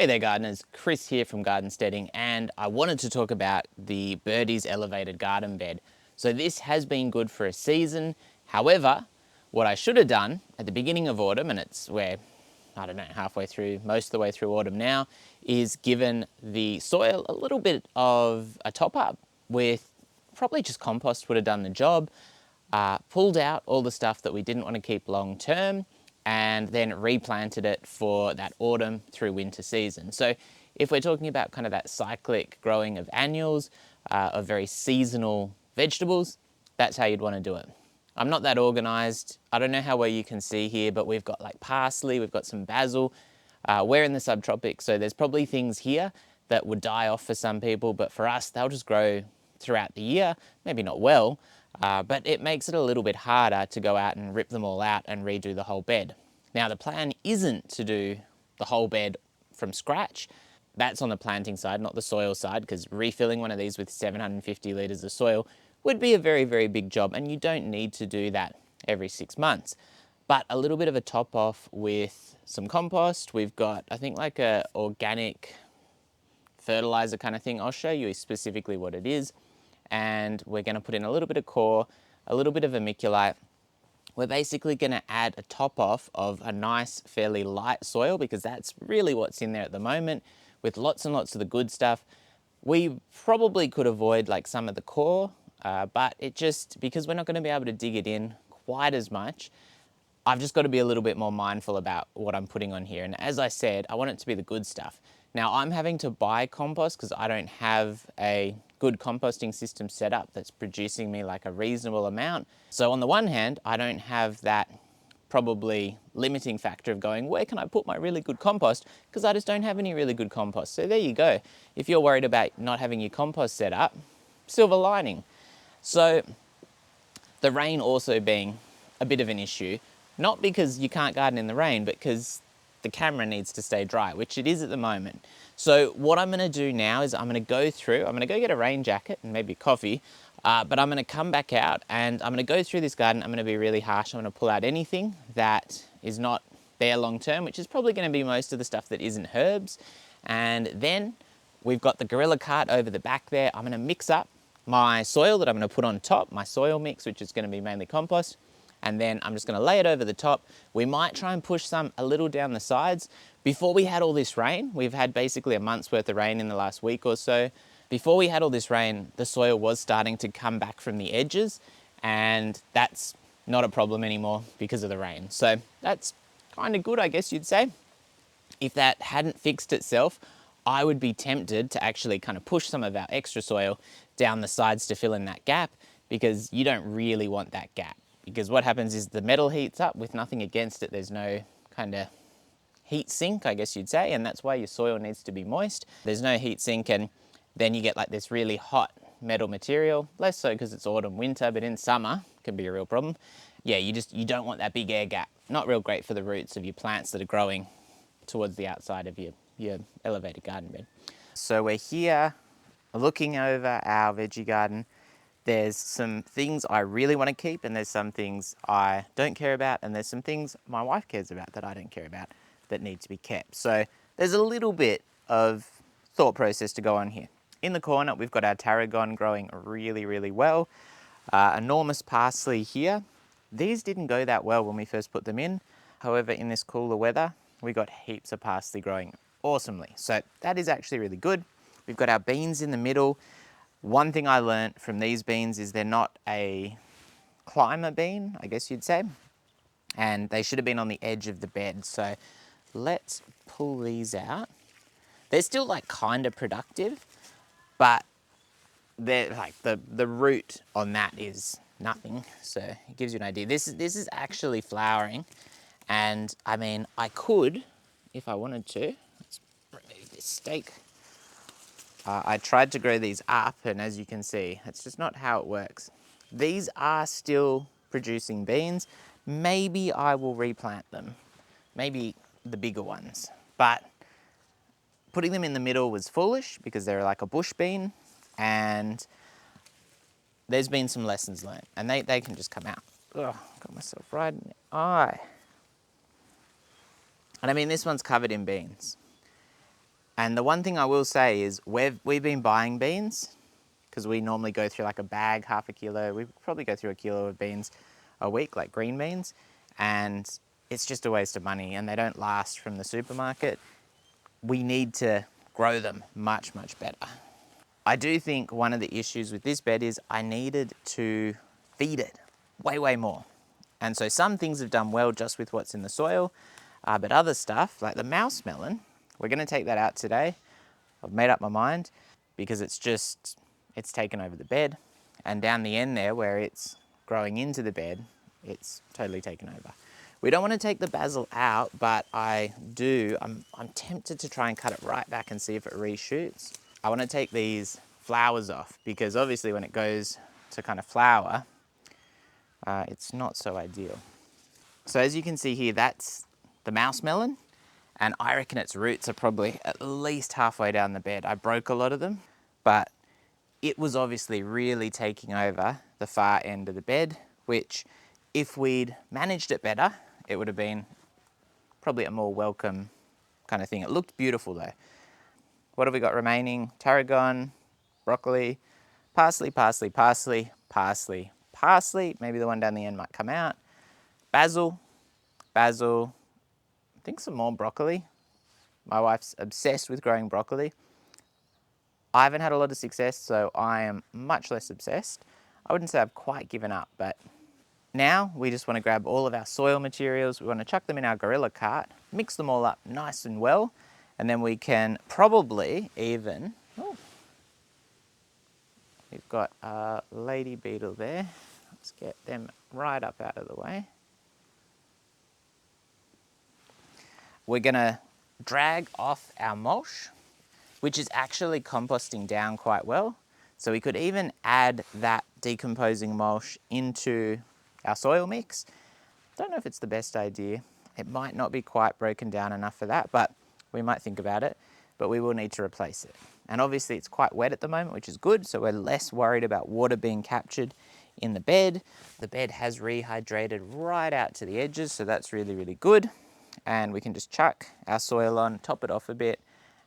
Hey there gardeners, Chris here from Garden Steading, and I wanted to talk about the Birdies Elevated Garden Bed. So this has been good for a season. However, what I should have done at the beginning of autumn, and we're, I don't know, halfway through, most of the way through autumn now, is given the soil a little bit of a top up with probably just compost would have done the job. Pulled out all the stuff that we didn't want to keep long term, and then replanted it for that autumn through winter season. So if we're talking about kind of that cyclic growing of annuals, of very seasonal vegetables, that's how you'd want to do it. I'm not that organised. I don't know how well you can see here, but we've got like parsley, we've got some basil. We're in the subtropics, so there's probably things here that would die off for some people, but for us, they'll just grow throughout the year, maybe not well, but it makes it a little bit harder to go out and rip them all out and redo the whole bed. Now the plan isn't to do the whole bed from scratch. That's on the planting side, not the soil side, because refilling one of these with 750 litres of soil would be a very, very big job, and you don't need to do that every 6 months. But a little bit of a top off with some compost. We've got, I think, like a organic fertilizer kind of thing. I'll show you specifically what it is. And we're going to put in a little bit of core, a little bit of vermiculite. We're basically going to add a top off of a nice, fairly light soil, because that's really what's in there at the moment, with lots and lots of the good stuff. We probably could avoid like some of the core, but it just, because we're not going to be able to dig it in quite as much, I've just got to be a little bit more mindful about what I'm putting on here. And as I said, I want it to be the good stuff. Now I'm having to buy compost because I don't have a good composting system set up that's producing me like a reasonable amount. So on the one hand, I don't have that probably limiting factor of going, where can I put my really good compost? Because I just don't have any really good compost. So there you go. If you're worried about not having your compost set up, silver lining. So the rain also being a bit of an issue, not because you can't garden in the rain, but because the camera needs to stay dry, which it is at the moment. So what I'm gonna do now is I'm gonna go get a rain jacket and maybe coffee, but I'm gonna come back out and I'm gonna go through this garden. I'm gonna be really harsh. I'm gonna pull out anything that is not there long term, which is probably gonna be most of the stuff that isn't herbs. And then we've got the gorilla cart over the back there. I'm gonna mix up my soil that I'm gonna put on top, my soil mix, which is gonna be mainly compost. And then I'm just gonna lay it over the top. We might try and push some a little down the sides. Before we had all this rain, we've had basically a month's worth of rain in the last week or so. Before we had all this rain, the soil was starting to come back from the edges, and that's not a problem anymore because of the rain. So that's kind of good, I guess you'd say. If that hadn't fixed itself, I would be tempted to actually kind of push some of our extra soil down the sides to fill in that gap, because you don't really want that gap. Because what happens is the metal heats up with nothing against it. There's no kind of heat sink, I guess you'd say, and that's why your soil needs to be moist. There's no heat sink, and then you get like this really hot metal material. Less so because it's autumn, winter, but in summer can be a real problem. Yeah, you don't want that big air gap. Not real great for the roots of your plants that are growing towards the outside of your elevated garden bed. So we're here looking over our veggie garden. There's some things I really want to keep, and there's some things I don't care about, and there's some things my wife cares about that I don't care about that need to be kept. So there's a little bit of thought process to go on here. In the corner, we've got our tarragon growing really, really well. Enormous parsley here. These didn't go that well when we first put them in. However, in this cooler weather, we got heaps of parsley growing awesomely. So that is actually really good. We've got our beans in the middle. One thing I learned from these beans is they're not a climber bean, I guess you'd say, and they should have been on the edge of the bed. So let's pull these out. They're still like kind of productive, but they're like the root on that is nothing. So it gives you an idea. This is actually flowering, and I mean, I could, if I wanted to, let's remove this stake. I tried to grow these up, and as you can see, it's just not how it works. These are still producing beans. Maybe I will replant them, maybe the bigger ones, but putting them in the middle was foolish because they're like a bush bean, and there's been some lessons learned, and they can just come out. Ugh, got myself right in the eye. And I mean, this one's covered in beans. And the one thing I will say is we've been buying beans because we normally go through like a bag, half a kilo. We probably go through a kilo of beans a week, like green beans, and it's just a waste of money and they don't last from the supermarket. We need to grow them much, much better. I do think one of the issues with this bed is I needed to feed it way, way more. And so some things have done well just with what's in the soil, but other stuff, like the mouse melon, we're gonna take that out today. I've made up my mind because it's taken over the bed, and down the end there where it's growing into the bed, it's totally taken over. We don't want to take the basil out, but I'm tempted to try and cut it right back and see if it reshoots. I want to take these flowers off because obviously when it goes to kind of flower, it's not so ideal. So as you can see here, that's the mouse melon, and I reckon its roots are probably at least halfway down the bed. I broke a lot of them, but it was obviously really taking over the far end of the bed, which if we'd managed it better, it would have been probably a more welcome kind of thing. It looked beautiful though. What have we got remaining? Tarragon, broccoli, parsley, parsley, parsley, parsley, parsley. Maybe the one down the end might come out. Basil, basil, I think some more broccoli. My wife's obsessed with growing broccoli. I haven't had a lot of success, so I am much less obsessed. I wouldn't say I've quite given up, but now we just want to grab all of our soil materials. We want to chuck them in our gorilla cart, mix them all up nice and well, and then we can probably even, we've got a lady beetle there. Let's get them right up out of the way. We're going to drag off our mulch, which is actually composting down quite well. So we could even add that decomposing mulch into our soil mix. Don't know if it's the best idea. It might not be quite broken down enough for that, but we might think about it, but we will need to replace it. And obviously it's quite wet at the moment, which is good, so we're less worried about water being captured in the bed. The bed has rehydrated right out to the edges, so that's really, really good. And we can just chuck our soil on, top it off a bit,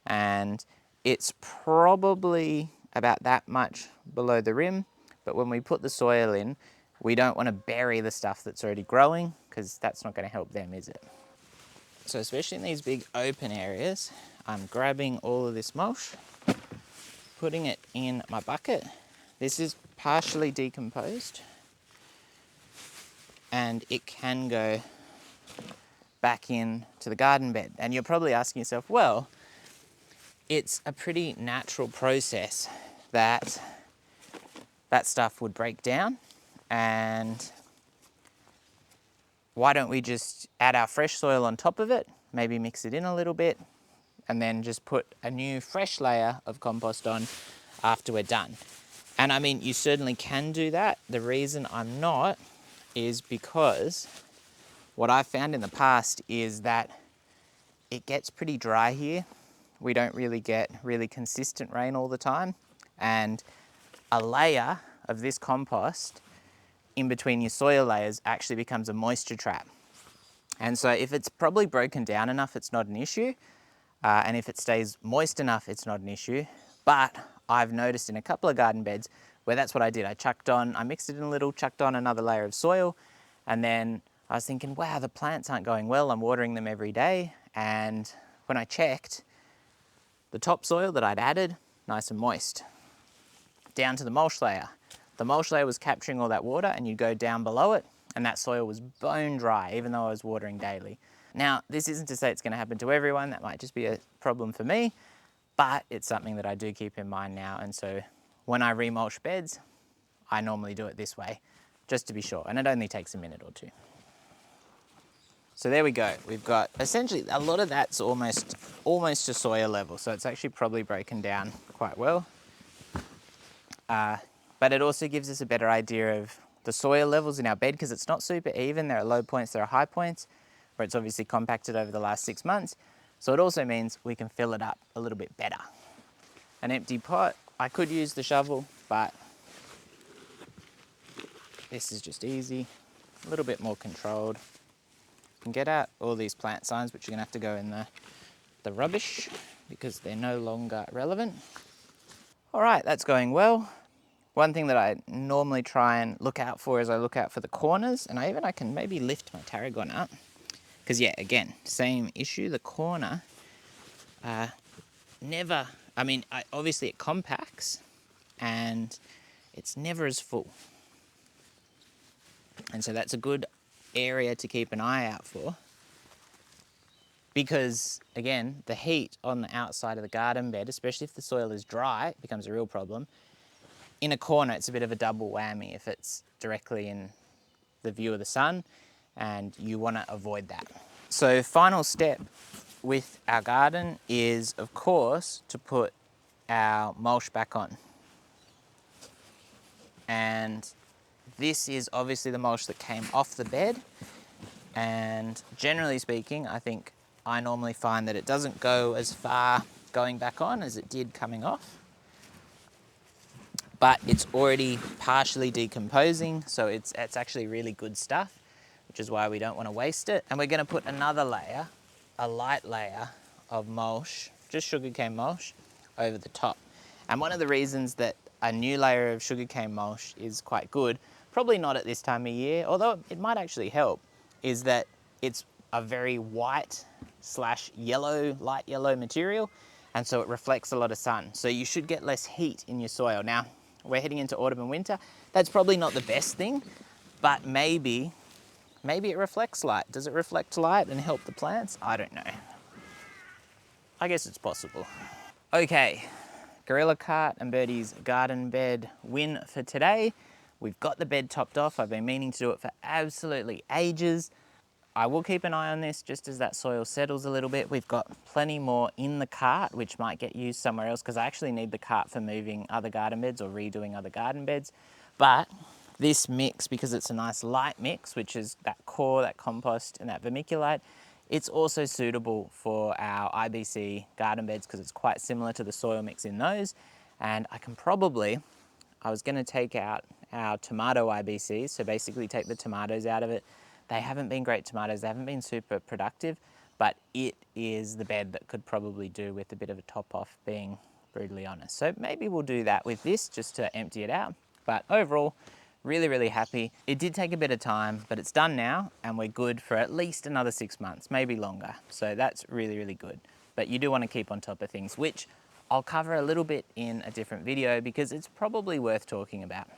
and it's probably about that much below the rim, but when we put the soil in, we don't want to bury the stuff that's already growing because that's not going to help them, is it? So especially in these big open areas, I'm grabbing all of this mulch, putting it in my bucket. This is partially decomposed and it can go back in to the garden bed. And you're probably asking yourself, well, it's a pretty natural process that stuff would break down, and why don't we just add our fresh soil on top of it, maybe mix it in a little bit, and then just put a new fresh layer of compost on after we're done. And I mean, you certainly can do that. The reason I'm not is because what I've found in the past is that it gets pretty dry here. We don't really get really consistent rain all the time, and a layer of this compost in between your soil layers actually becomes a moisture trap. And so if it's probably broken down enough, it's not an issue. And if it stays moist enough, it's not an issue. But I've noticed in a couple of garden beds where that's what I did. I mixed it in a little, chucked on another layer of soil, and then I was thinking, wow, the plants aren't going well. I'm watering them every day. And when I checked, the topsoil that I'd added, nice and moist. Down to the mulch layer. The mulch layer was capturing all that water, and you'd go down below it and that soil was bone dry, even though I was watering daily. Now, this isn't to say it's going to happen to everyone. That might just be a problem for me, but it's something that I do keep in mind now. And so when I remulch beds, I normally do it this way, just to be sure. And it only takes a minute or two. So there we go. We've got essentially a lot of that's almost to soil level. So it's actually probably broken down quite well. But it also gives us a better idea of the soil levels in our bed because it's not super even. There are low points, there are high points, where it's obviously compacted over the last 6 months. So it also means we can fill it up a little bit better. An empty pot, I could use the shovel, but this is just easy, a little bit more controlled. You can get out all these plant signs, which you're gonna have to go in the rubbish. because they're no longer relevant. All right, that's going well. One thing that I normally try and look out for is I look out for the corners, and I can maybe lift my tarragon up. Because yeah, again, same issue, the corner never, obviously it compacts and it's never as full. And so that's a good area to keep an eye out for, because again, the heat on the outside of the garden bed, especially if the soil is dry, it becomes a real problem. In a corner, it's a bit of a double whammy if it's directly in the view of the sun, and you want to avoid that. So final step with our garden is, of course, to put our mulch back on. And this is obviously the mulch that came off the bed, and generally speaking, I normally find that it doesn't go as far going back on as it did coming off, but it's already partially decomposing, so it's actually really good stuff, which is why we don't want to waste it. And we're going to put another layer, a light layer of mulch, just sugarcane mulch, over the top. And one of the reasons that a new layer of sugarcane mulch is quite good, probably not at this time of year, although it might actually help, is that it's a very white / yellow, light yellow material, and so it reflects a lot of sun. So you should get less heat in your soil. Now, we're heading into autumn and winter. That's probably not the best thing, but maybe it reflects light. Does it reflect light and help the plants? I don't know. I guess it's possible. Okay, Gorilla Cart and Birdie's garden bed win for today. We've got the bed topped off. I've been meaning to do it for absolutely ages. I will keep an eye on this just as that soil settles a little bit. We've got plenty more in the cart, which might get used somewhere else, because I actually need the cart for moving other garden beds or redoing other garden beds. But this mix, because it's a nice light mix, which is that core, that compost and that vermiculite, it's also suitable for our IBC garden beds because it's quite similar to the soil mix in those. And I was going to take out our tomato IBCs, so basically take the tomatoes out of it. They haven't been great tomatoes, they haven't been super productive, but it is the bed that could probably do with a bit of a top off, being brutally honest. So maybe we'll do that with this just to empty it out. But overall, really, really happy. It did take a bit of time, but it's done now and we're good for at least another 6 months, maybe longer. So that's really, really good. But you do want to keep on top of things, which I'll cover a little bit in a different video because it's probably worth talking about.